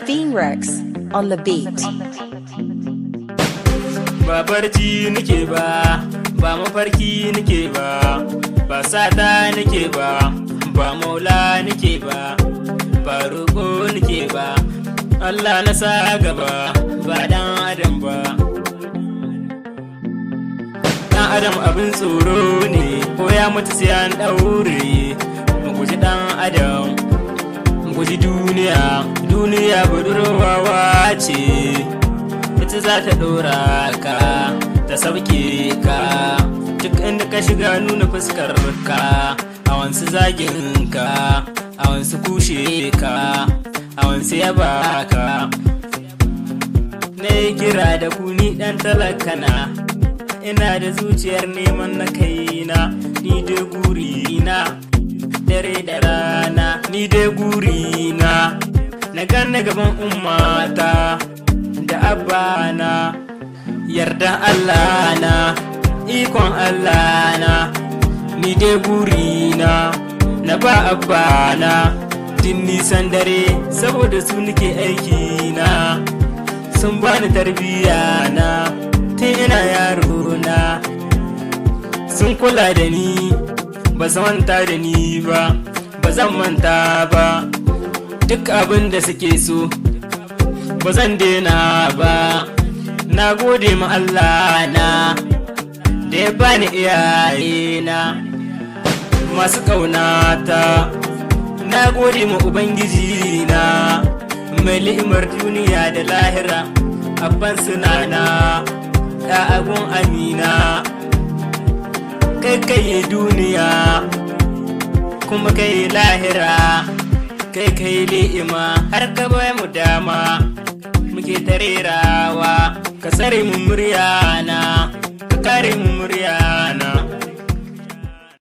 Rex on the beat. Babarci nake ba mafarki nake ba sata nake ba maula nake ba roƙo nake ba, Allah na sa gaba ba dan adam ba. Dan adam abin tsoro ne, ko ya mutu sai an daure. Mu guji dan adam, mu guji duniya budurwawa ce, ita za ta ɗora ka ta sauke ka. Duk inda ka shiga nuna fuskar ka, a wansu zagin ka, a wansu kushe ka, a wansu yaba ka. Na yi kira da ku ni ɗan talakana, ina da zuciyar neman na kaina. Ni dai gurina dare da rana, ni dai gurina na ganna gaban ummata da abana. Yarda Allah na, ikon Allah na, ni dai gurina na ba abana. Din nisan dare saboda su nake aiki na, sun bani tarbiyya na tun ina yaro na. Sun kula da ni, ba su manta da ni ba, ba zan manta ba. Duk abin da suke so ba zan daina ba. Na gode ma Allah na da ya bani iyaye na masu ƙaunata. Na gode ma Ubangiji na mai ni'imar duniya da lahira. Abban sunana da agun amina, kai duniya kuma kai lahira, kai ni'ima har ka bai mu dama muke tarerawa. Ka tsare mu muryana